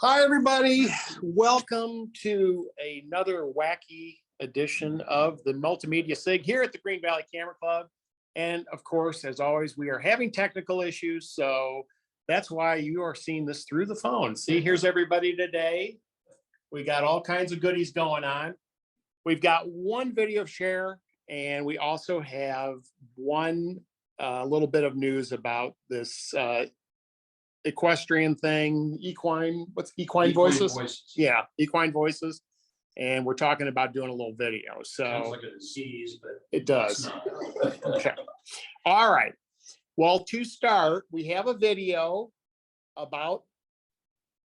Hi, everybody. Welcome to another wacky edition of the Multimedia SIG here at the Green Valley Camera Club. And of course, as always, we are having technical issues. So that's why you are seeing this through the phone. See, here's everybody today. We got all kinds of goodies going on. We've got one video share, and we also have one little bit of news about this equestrian thing, equine voices? Yeah, equine voices. And we're talking about doing a little video. So sounds like a disease, but it does. Okay. All right. Well, to start, we have a video about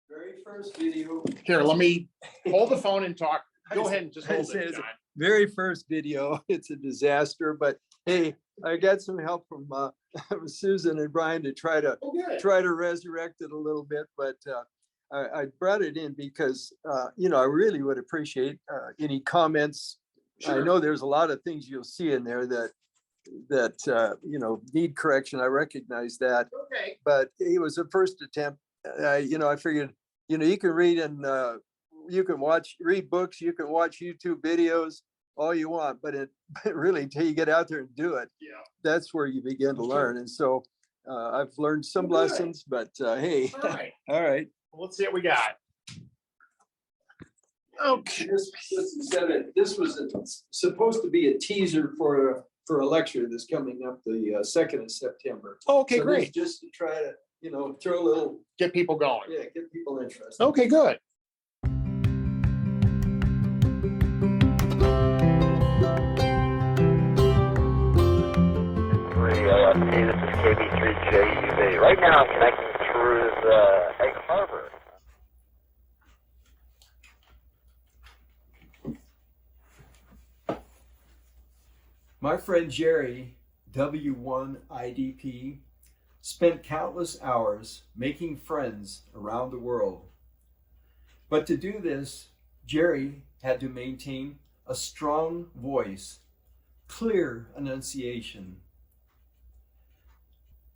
Very first video. here. Let me hold the phone and talk. Go ahead and just hold it, John. Very first video. It's a disaster, but hey, I got some help from Susan and Brian to try to resurrect it a little bit. But I brought it in because I really would appreciate any comments. Sure. I know there's a lot of things you'll see in there that need correction. I recognize that. Okay. But it was a first attempt. I figured, you can read and you can read books, you can watch YouTube videos, all you want, but really till you get out there and do it, Yeah. that's where you begin to learn. And so I've learned some lessons, but hey, All right. all right. Well, let's see what we got. Okay. This was supposed to be a teaser for a lecture that's coming up the 2nd of September. Okay, So great. this just to try to, throw a little, Get people going. get people interested. Okay, good. This is KB3JUV. Right now I'm connecting through the Egg Harbor. My friend Jerry, W1IDP, spent countless hours making friends around the world. But to do this, Jerry had to maintain a strong voice, clear enunciation.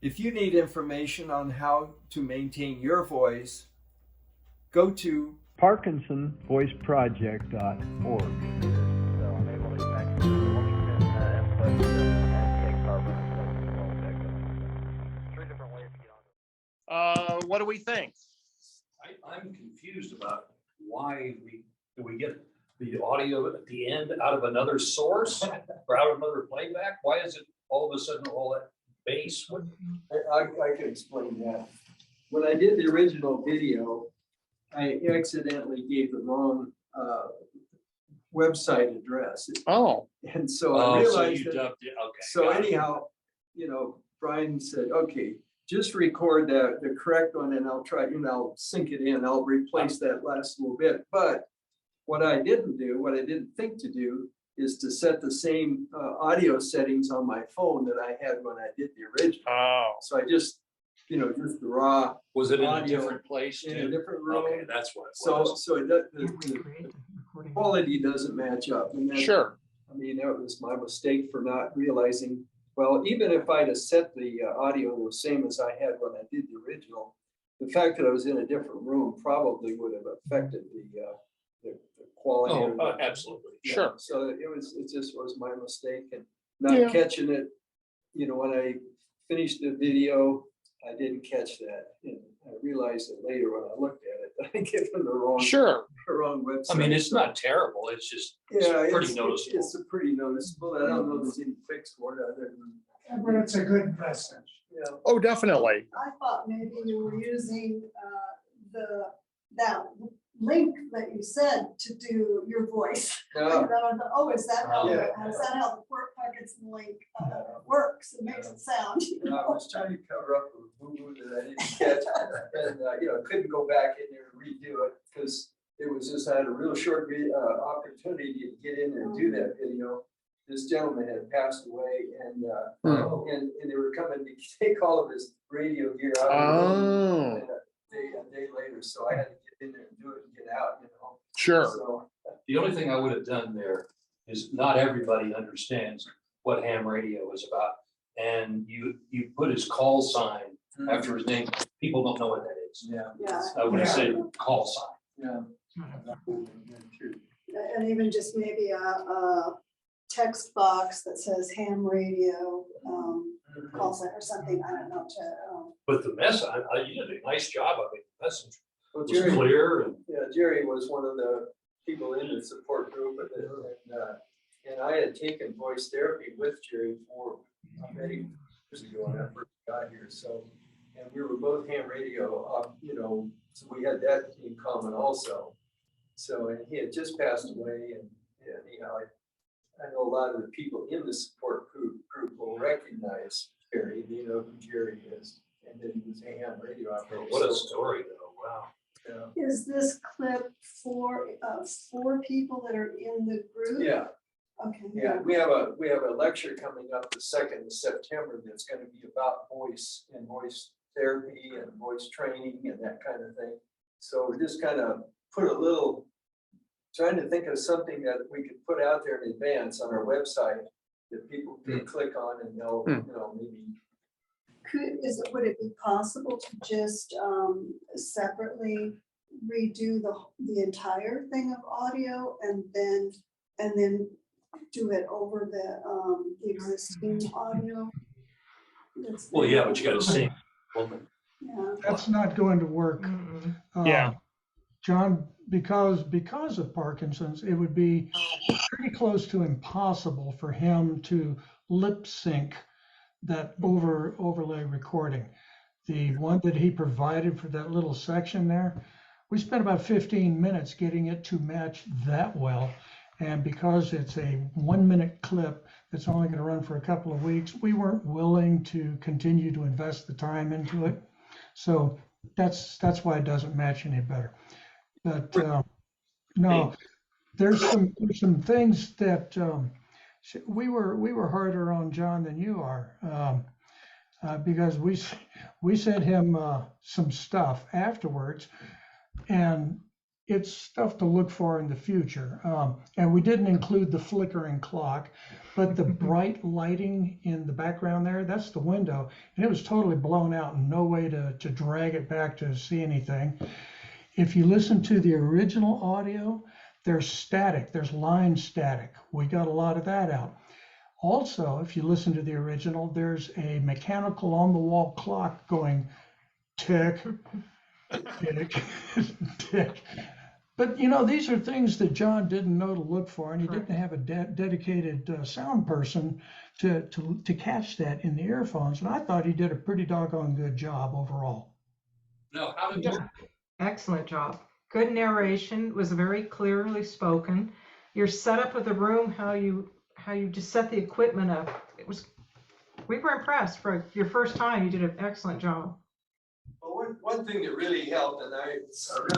If you need information on how to maintain your voice, go to ParkinsonVoiceProject.org. So I'm able to connect through Wilmington input and the Egg Harbor. Three different ways to get on. What do we think? I'm confused about why we get the audio at the end out of another source or out of another playback? Why is it all of a sudden all that bass? I can explain that. When I did the original video, I accidentally gave the wrong website address. Oh, And so I realized you that. dubbed it. Okay. So got it. anyhow, Brian said, okay, just record the correct one and I'll try, I'll sync it in. I'll replace that last little bit. But what I didn't think to do is to set the same audio settings on my phone that I had when I did the original. oh, So I just, just the raw Was it in a audio different place in a too? different room. Okay, that's what it So was. the quality doesn't match up. And then, sure. I mean, that was my mistake for not realizing, well, even if I'd have set the audio the same as I had when I did the original, the fact that I was in a different room probably would have affected the quality. Oh, of the- absolutely. yeah. Sure. So it just was my mistake and not catching it. When I finished the video, I didn't catch that. And I realized it later when I looked at it. I gave them the wrong website. I mean, it's not terrible. It's just pretty noticeable. It's a pretty noticeable. I don't know if there's any fix for it other than. But it's a good message. Yeah. Oh, definitely. I thought maybe you were using that link that you said to do your voice. No. And then I thought, oh, is that how, Yeah. is that how the Parkinson link works? It makes it sound. And I was trying to cover up a boo-boo that I didn't catch, and couldn't go back in there and redo it because it was just I had a real short opportunity to get in there and do that video. This gentleman had passed away, and they were coming to take all of his radio gear out of the room, and a day later, so I had to get in there and do it and get out. Sure. So, The only thing I would have done there is not everybody understands what ham radio is about. And you put his call sign after his name. People don't know what that is. Yeah. Yeah, I would Yeah. say call sign. Yeah. and even just maybe a text box that says ham radio, call sign or something, I don't know, to, But the message, you did a nice job. I mean, the message Well, was Jerry, clear and yeah, Jerry was one of the people in the support group and I had taken voice therapy with Jerry for many years ago when I first got here, so. And we were both ham radio, so we had that in common also. So, and he had just passed away and, I know a lot of the people in the support group will recognize Jerry, they know who Jerry is. And then he was a ham radio operator. what a so, story though. Wow. yeah. is this clip for, people that are in the group? Yeah, Okay. yeah, we have a lecture coming up the 2nd of September that's gonna be about voice and voice therapy and voice training and that kind of thing. So we're just kind of trying to think of something that we could put out there in advance on our website that people can click on and they'll, maybe. Would it be possible to just separately redo the entire thing of audio and then do it over the existing audio? Well, yeah, but you gotta sing. Woman. Yeah. That's not going to work. Yeah. John, because of Parkinson's, it would be pretty close to impossible for him to lip sync that overlay recording. The one that he provided for that little section there, we spent about 15 minutes getting it to match that well. And because it's a 1-minute clip that's only going to run for a couple of weeks, we weren't willing to continue to invest the time into it. So that's why it doesn't match any better. But no, there's some things that we were harder on John than you are, because we sent him some stuff afterwards, and it's stuff to look for in the future. And we didn't include the flickering clock, but the bright lighting in the background there, that's the window, and it was totally blown out and no way to drag it back to see anything. If you listen to the original audio, there's static, there's line static. We got a lot of that out. Also, if you listen to the original, there's a mechanical on the wall clock going tick, tick, tick. But these are things that John didn't know to look for, and he didn't have a dedicated sound person to catch that in the earphones. And I thought he did a pretty doggone good job overall. No, how did you? Excellent job. Good narration, was very clearly spoken. Your setup of the room, how you just set the equipment up, we were impressed for your first time. You did an excellent job. Well, one thing that really helped, and I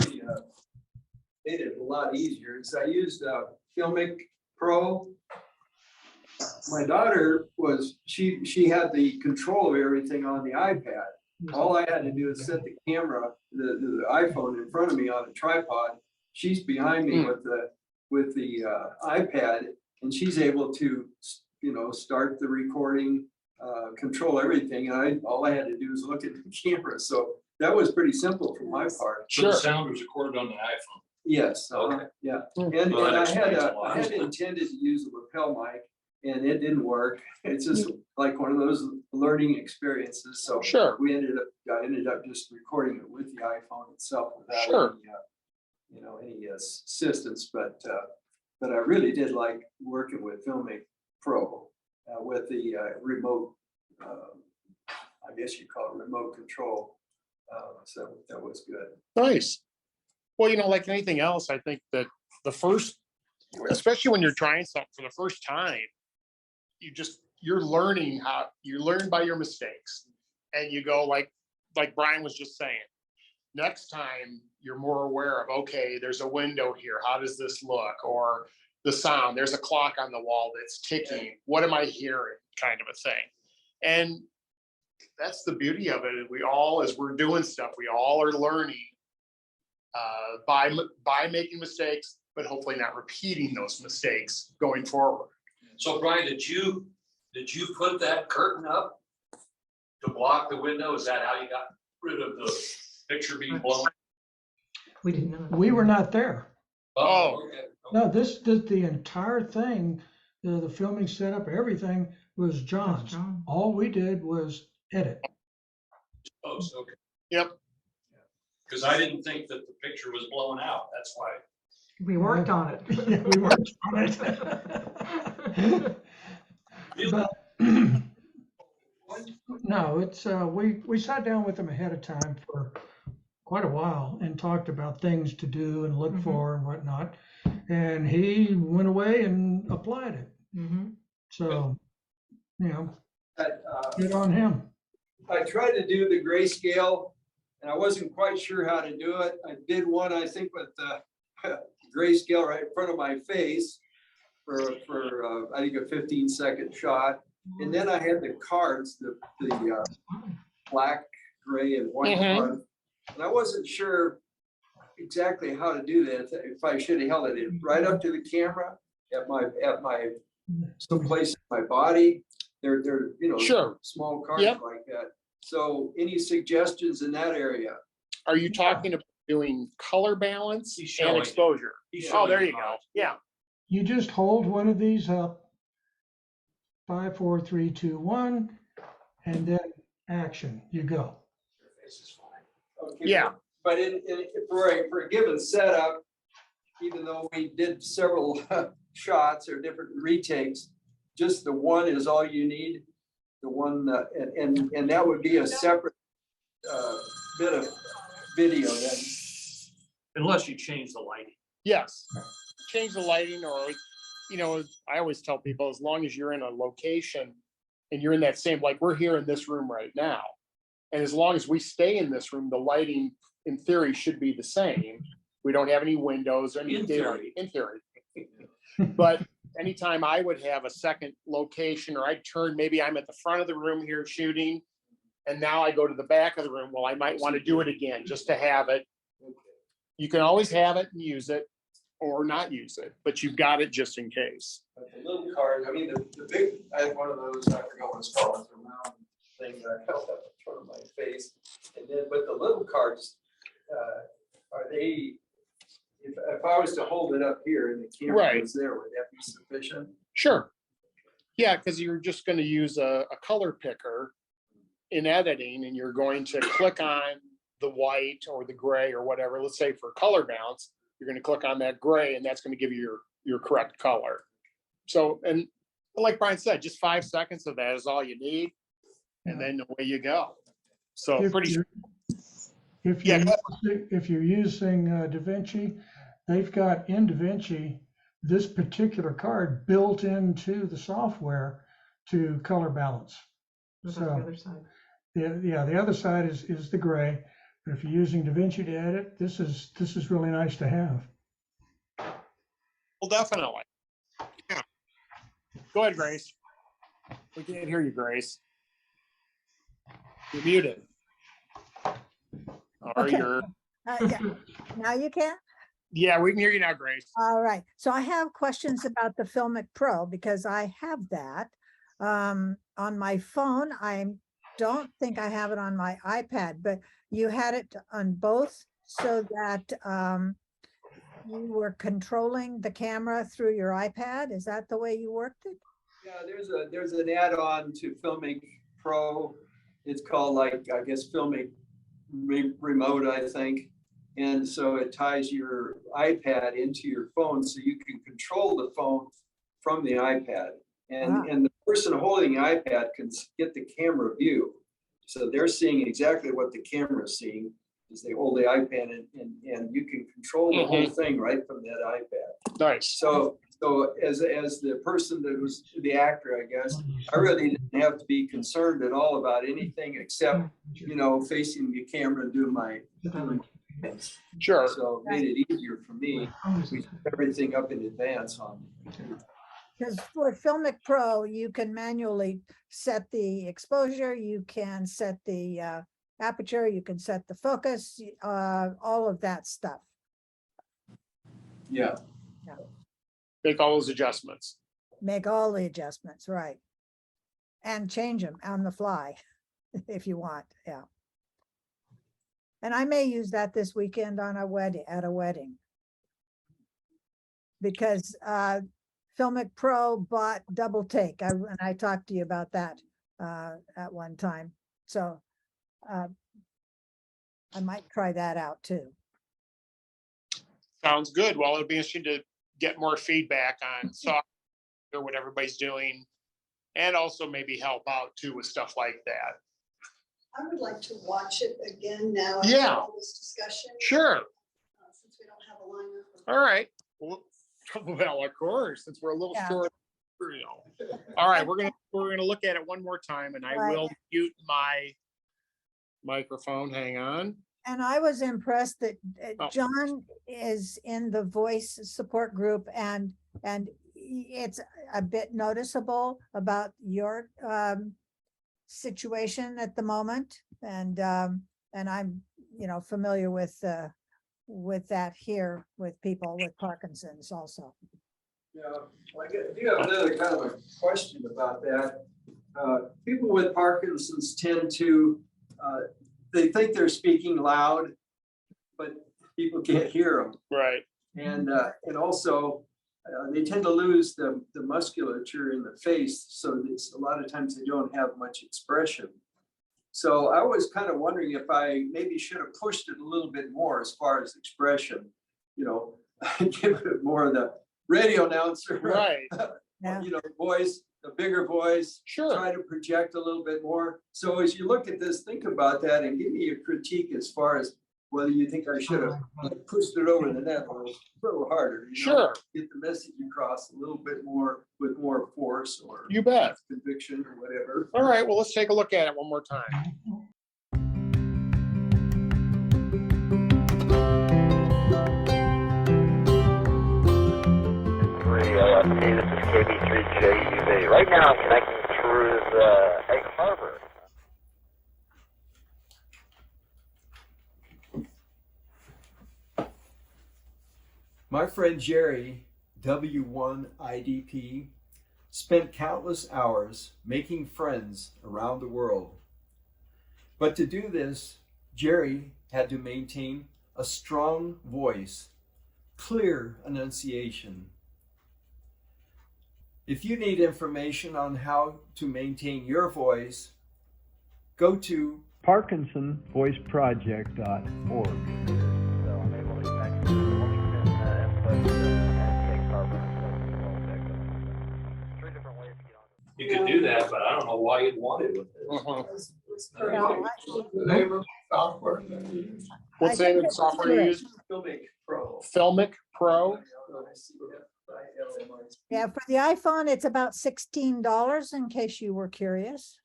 really made it a lot easier, is I used Filmic Pro. My daughter she had the control of everything on the iPad. All I had to do is set the camera, the iPhone in front of me on a tripod. She's behind me with the iPad, and she's able to, start the recording, control everything. And all I had to do is look at the camera. So that was pretty simple for my part. So the sound was recorded on the iPhone. Yes. Okay. Yeah. Well, And that I explains a lot. had intended to use a lapel mic, and it didn't work. It's just like one of those learning experiences. So Sure. I ended up just recording it with the iPhone itself without Sure. any assistance. But I really did like working with Filmic Pro with the remote, I guess you call it remote control. So that was good. Nice. Well, like anything else, I think that especially when you're trying something for the first time, you're learning you learn by your mistakes, and you go like Brian was just saying, next time you're more aware of, okay, there's a window here. How does this look? Or the sound, there's a clock on the wall that's ticking. What am I hearing? Kind of a thing. And that's the beauty of it. As we're doing stuff, we all are learning by making mistakes, but hopefully not repeating those mistakes going forward. So Brian, did you put that curtain up to block the window? Is that how you got rid of the picture being blown? We didn't know. We were not there. Oh. Okay. No, the entire thing, the filming setup, everything was John's. John. All we did was edit. Oh, so, okay. Yep. Because I didn't think that the picture was blown out. That's why. We worked on it. Yeah, we worked on it. But no, it's we sat down with him ahead of time for quite a while and talked about things to do and look Mhm. for and whatnot. And he went away and applied it. Mhm. So, you know, But, good on him. I tried to do the grayscale and I wasn't quite sure how to do it. I did one, I think, with the grayscale right in front of my face for I think a 15-second shot. And then I had the cards, the black, gray, and white Mhm. one. And I wasn't sure exactly how to do that, if I should have held it in right up to the camera at my someplace in my body. They're Sure. small cards Yep. like that. So any suggestions in that area? Are you talking about doing color balance He's and showing. exposure? He's Oh, showing there you you go. how. Yeah. You just hold one of these up, 5, 4, 3, 2, 1, and then action. You go. Your face is fine. Okay, Yeah. But for a given setup, even though we did several shots or different retakes, just the one is all you need. The one, and that would be a separate bit of video then. Unless you change the lighting. Yes. Change the lighting, or, I always tell people, as long as you're in a location and you're in that same, like we're here in this room right now. And as long as we stay in this room, the lighting in theory should be the same. We don't have any windows or any In daylight, theory. in theory. But anytime I would have a second location, or I'd turn, maybe I'm at the front of the room here shooting, and now I go to the back of the room, well, I might want to do it again just to have it. You can always have it and use it or not use it, but you've got it just in case. But the little card, I mean, the big, I had one of those, I forgot what it's called, it's a round thing that I held up in front of my face. And then, but the little cards, are they, if I was to hold it up here and the camera Right. was there, would that be sufficient? Sure. Yeah, because you're just going to use a color picker in editing, and you're going to click on the white or the gray or whatever. Let's say for color balance, you're going to click on that gray, and that's going to give you your correct color. So, and like Brian said, just 5 seconds of that is all you need, and then away you go. So If pretty. you're- If Yeah, you're using DaVinci, they've got in DaVinci this particular card built into the software to color balance. What So- about the other side? The other side is the gray. But if you're using DaVinci to edit, this is really nice to have. Well, definitely. Yeah. Go ahead, Grace. We can't hear you, Grace. You're muted. Or Okay. you're, Yeah. Now you can? yeah, we can hear you now, Grace. All right. So I have questions about the Filmic Pro because I have that on my phone. I don't think I have it on my iPad, but you had it on both so that you were controlling the camera through your iPad. Is that the way you worked it? Yeah, there's an add-on to Filmic Pro. It's called, like, I guess, Filmic Remote, I think. And so it ties your iPad into your phone so you can control the phone from the iPad. And the person holding the iPad can get the camera view. So they're seeing exactly what the camera is seeing as they hold the iPad, and you can control the whole thing right from that iPad. Nice. So as the person that was the actor, I guess, I really didn't have to be concerned at all about anything except, facing the camera and doing things. Sure. So it made it easier for me. We set everything up in advance on. Because for Filmic Pro, you can manually set the exposure, you can set the aperture, you can set the focus, all of that stuff. Yeah. Make all those adjustments. Make all the adjustments, right? And change them on the fly if you want, yeah. And I may use that this weekend on a wedding, at a wedding. Because Filmic Pro bought Double Take. And I talked to you about that at one time. So I might try that out too. Sounds good. Well, it'll be interesting to get more feedback on software, what everybody's doing, and also maybe help out too with stuff like that. I would like to watch it again now. after Yeah. all this discussion. Sure. Since we don't have a lineup. All right. Well, of course, since we're a little Yeah. short. You know. All right, we're gonna look at it one more time, and I Right. will mute my microphone. Hang on. And I was impressed that Oh. John is in the voice support group and it's a bit noticeable about your situation at the moment. And I'm, familiar with that here with people with Parkinson's also. Yeah, I do have another kind of a question about that. People with Parkinson's tend to, they think they're speaking loud, but people can't hear them. Right. And also, they tend to lose the musculature in the face, so it's a lot of times they don't have much expression. So I was kind of wondering if I maybe should have pushed it a little bit more as far as expression, give it more of the radio announcer, Right. Yeah. Voice, the bigger voice. Sure. Try to project a little bit more. So as you look at this, think about that and give me a critique as far as whether you think I should have pushed it over the net a little harder. Sure. Get the message across a little bit more with more force or You bet. conviction or whatever. All right. Well, let's take a look at it one more time. LFC, this is KB3JUV. Right now I'm connecting through the Egg Harbor. My friend Jerry, W1IDP, spent countless hours making friends around the world. But to do this, Jerry had to maintain a strong voice, clear enunciation. If you need information on how to maintain your voice, go to ParkinsonVoiceProject.org. So I'm able to connect through the Wilmington input and the Egg Harbor. Three different ways to get on. You could do that, but I don't know why you'd want to. Uh-huh. No, the name of software. What's the name of the software you use? Filmic Pro. Filmic Pro. Yeah, for the iPhone, it's about $16 in case you were curious.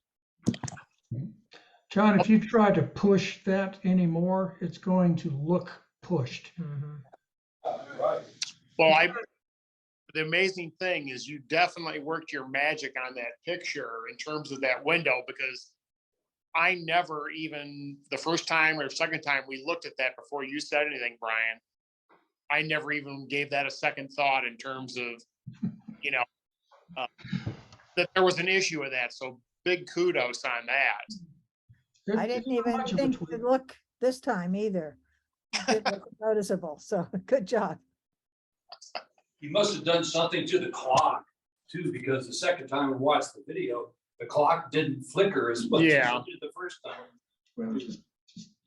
John, if you try to push that anymore, it's going to look pushed. Right. Well, the amazing thing is you definitely worked your magic on that picture in terms of that window, because I never even, the first time or second time we looked at that before you said anything, Brian, I never even gave that a second thought in terms of, that there was an issue with that. So big kudos on that. I didn't even think to look this time either. It didn't look noticeable, so good job. You must have done something to the clock too, because the second time we watched the video, the clock didn't flicker as much as Yeah. it did the first time. Well, just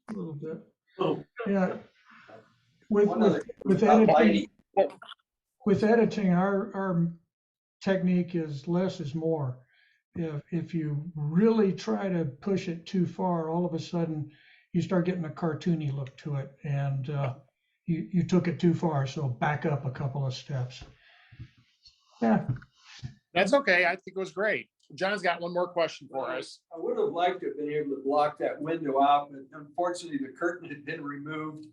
a little bit. Oh. Yeah. One other- With editing, our technique is less is more. If you really try to push it too far, all of a sudden you start getting a cartoony look to it, and you took it too far. So back up a couple of steps. Yeah. That's okay. I think it was great. John's got one more question for us. I would have liked to have been able to block that window out, but unfortunately the curtain had been removed.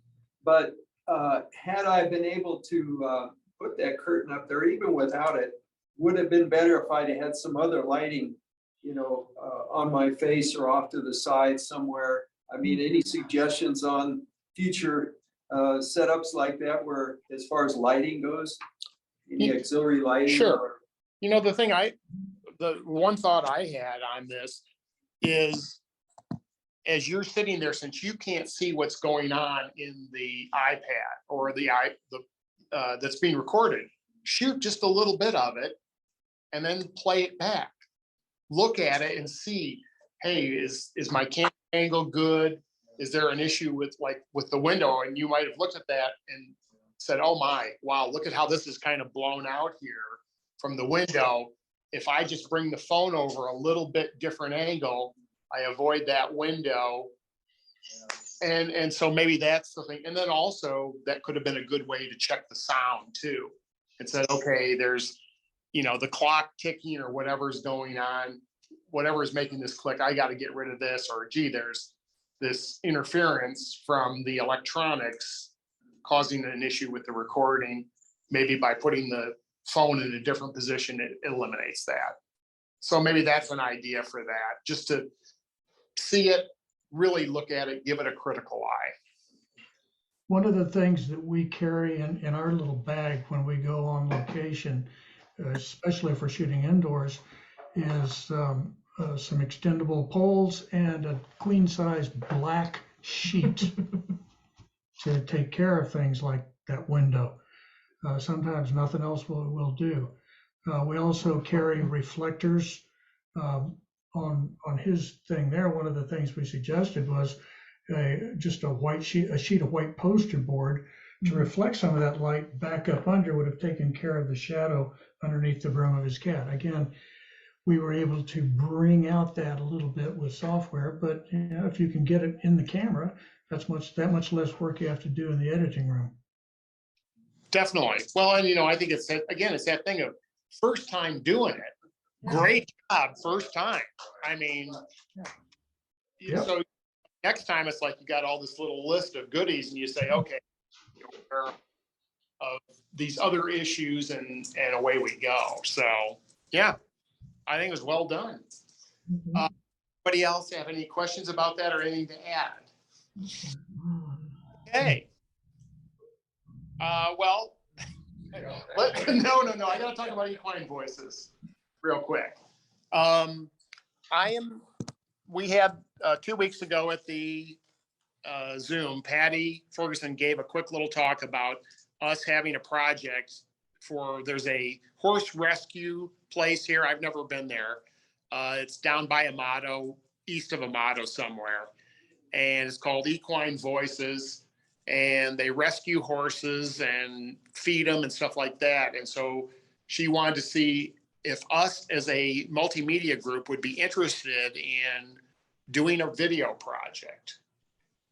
But had I been able to put that curtain up there, even without it, would have been better if I'd had some other lighting, on my face or off to the side somewhere. I mean, any suggestions on future setups like that, where as far as lighting goes, any auxiliary lighting? Sure. The one thought I had on this is as you're sitting there, since you can't see what's going on in the iPad or that's being recorded, shoot just a little bit of it and then play it back. Look at it and see, hey, is my camera angle good? Is there an issue with the window? And you might have looked at that and said, oh my, wow, look at how this is kind of blown out here from the window. If I just bring the phone over a little bit different angle, I avoid that window. And so maybe that's the thing. And then also that could have been a good way to check the sound too. And said, okay, there's, the clock ticking or whatever's going on, whatever is making this click, I got to get rid of this, or gee, there's this interference from the electronics causing an issue with the recording. Maybe by putting the phone in a different position, it eliminates that. So maybe that's an idea for that, just to see it, really look at it, give it a critical eye. One of the things that we carry in our little bag when we go on location, especially if we're shooting indoors, is some extendable poles and a queen size black sheet to take care of things like that window. Sometimes nothing else will do. We also carry reflectors on his thing there. One of the things we suggested was just a sheet of white poster board to reflect some of that light back up under, would have taken care of the shadow underneath the brim of his cat. Again, we were able to bring out that a little bit with software, but if you can get it in the camera, that much less work you have to do in the editing room. Definitely. Well, and I think it's that thing of first time doing it. Great job, first time. I mean, so next time it's like you got all this little list of goodies and you say, okay, of these other issues, and away we go. So yeah, I think it was well done. Anybody else have any questions about that or anything to add? Okay. Well, no. I got to talk about equine voices real quick. We had 2 weeks ago at the Zoom, Patty Ferguson gave a quick little talk about us having a project there's a horse rescue place here. I've never been there. It's down by Amato, east of Amato somewhere. And it's called Equine Voices. And they rescue horses and feed them and stuff like that. And so she wanted to see if us as a multimedia group would be interested in doing a video project.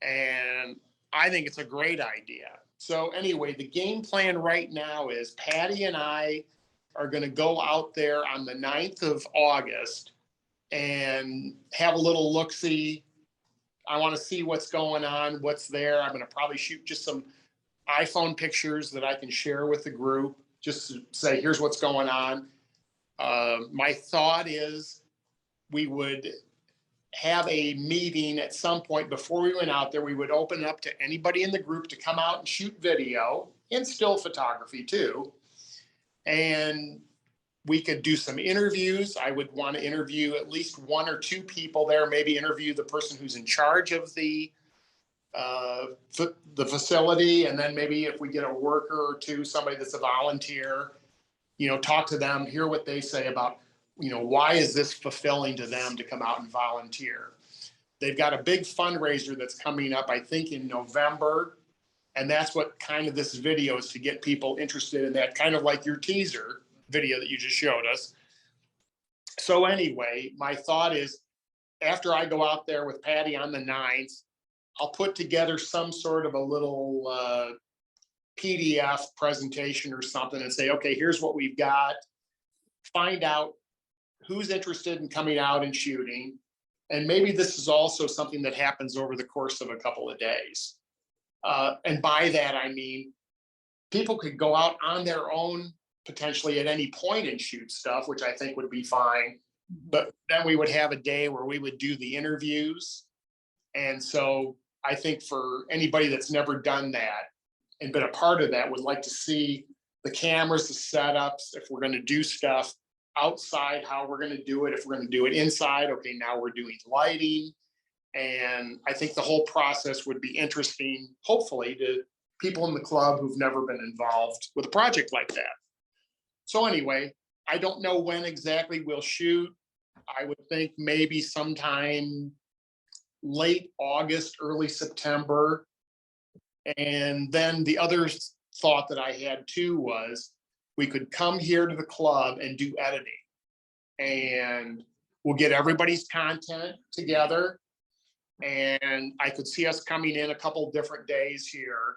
And I think it's a great idea. So anyway, the game plan right now is Patty and I are going to go out there on the 9th of August and have a little look-see. I want to see what's going on, what's there. I'm going to probably shoot just some iPhone pictures that I can share with the group, just to say, here's what's going on. My thought is we would have a meeting at some point before we went out there. We would open it up to anybody in the group to come out and shoot video and still photography too. And we could do some interviews. I would want to interview at least 1 or 2 people there, maybe interview the person who's in charge of the facility. And then maybe if we get a worker or 2, somebody that's a volunteer, talk to them, hear what they say about, why is this fulfilling to them to come out and volunteer? They've got a big fundraiser that's coming up, I think in November. And that's what kind of this video is, to get people interested in that, kind of like your teaser video that you just showed us. So anyway, my thought is after I go out there with Patty on the 9th, I'll put together some sort of a little PDF presentation or something and say, okay, here's what we've got. Find out who's interested in coming out and shooting. And maybe this is also something that happens over the course of a couple of days. And by that, I mean, people could go out on their own potentially at any point and shoot stuff, which I think would be fine. But then we would have a day where we would do the interviews. And so I think for anybody that's never done that and been a part of that, would like to see the cameras, the setups, if we're going to do stuff outside, how we're going to do it. If we're going to do it inside, okay, now we're doing lighting. And I think the whole process would be interesting, hopefully, to people in the club who've never been involved with a project like that. So anyway, I don't know when exactly we'll shoot. I would think maybe sometime late August, early September. And then the other thought that I had too was we could come here to the club and do editing. And we'll get everybody's content together. And I could see us coming in a couple different days here,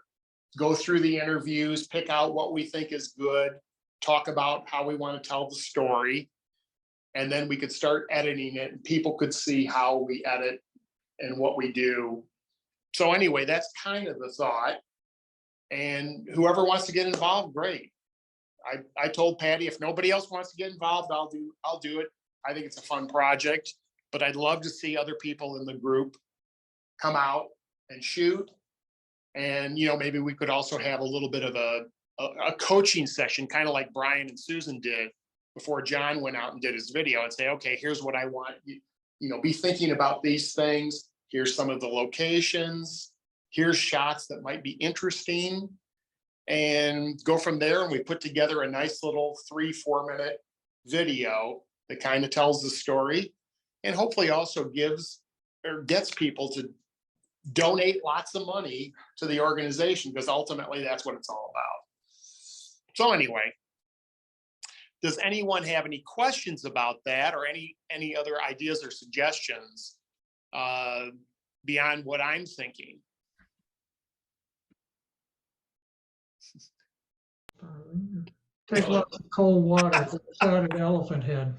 go through the interviews, pick out what we think is good, talk about how we want to tell the story. And then we could start editing it and people could see how we edit and what we do. So anyway, that's kind of the thought. And whoever wants to get involved, great. I told Patty, if nobody else wants to get involved, I'll do it. I think it's a fun project, but I'd love to see other people in the group come out and shoot. And, you know, maybe we could also have a little bit of a coaching session, kind of like Brian and Susan did before John went out and did his video, and say, okay, here's what I want you, be thinking about these things. Here's some of the locations. Here's shots that might be interesting, and go from there. And we put together a nice little 3-4 minute video that kind of tells the story, and hopefully also gives or gets people to donate lots of money to the organization, because ultimately that's what it's all about. So anyway, does anyone have any questions about that, or any other ideas or suggestions beyond what I'm thinking? Take lots of cold water to the side of the elephant head.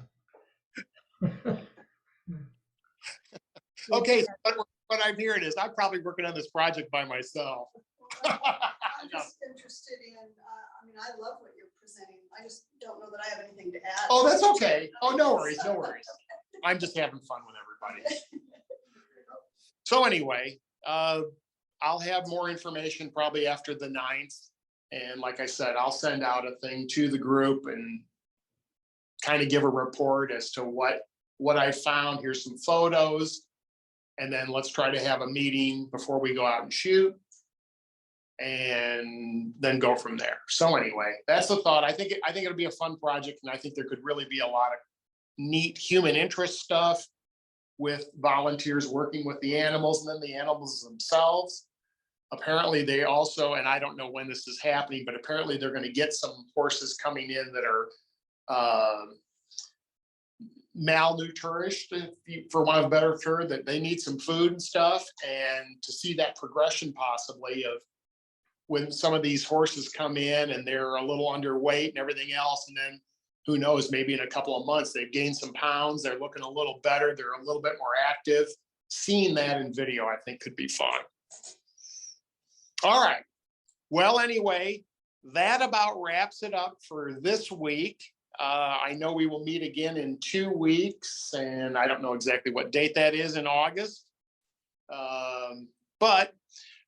Okay, so what I'm hearing is I'm probably working on this project by myself. I'm just interested in, I mean, I love what you're presenting. I just don't know that I have anything to add. Oh, that's okay. Oh, no worries, no worries. I'm just having fun with everybody. So anyway, I'll have more information probably after the 9th. And like I said, I'll send out a thing to the group and kind of give a report as to what I found. Here's some photos. And then let's try to have a meeting before we go out and shoot, and then go from there. So anyway, that's the thought. I think it'll be a fun project, and I think there could really be a lot of neat human interest stuff with volunteers working with the animals, and then the animals themselves. Apparently they also, and I don't know when this is happening, but apparently they're going to get some horses coming in that are malnourished, for want of a better term, that they need some food and stuff. And to see that progression possibly of when some of these horses come in and they're a little underweight and everything else, and then who knows, maybe in a couple of months they've gained some pounds, they're looking a little better, they're a little bit more active. Seeing that in video, I think, could be fun. All right, well, anyway, that about wraps it up for this week. I know we will meet again in 2 weeks, and I don't know exactly what date that is in August. But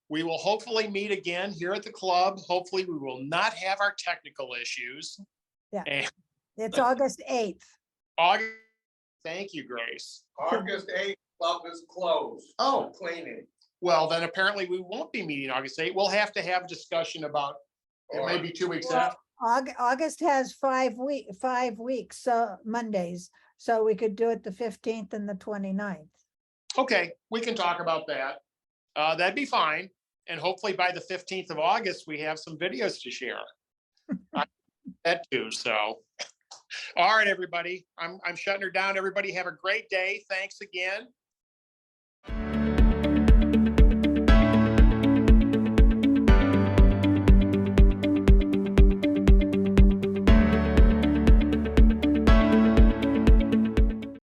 we will hopefully meet again here at the club. Hopefully we will not have our technical issues. Yeah. And It's August 8th. August, thank you, Grace. August 8th, club is closed. Oh. Cleaning. Well, then apparently we won't be meeting August 8th. We'll have to have discussion about, it may be 2 weeks Well, after. August has 5 weeks, so Mondays. So we could do it the 15th and the 29th. Okay, we can talk about that. That'd be fine. And hopefully by the 15th of August, we have some videos to share. That too, so. All right, everybody, I'm shutting her down. Everybody have a great day. Thanks again.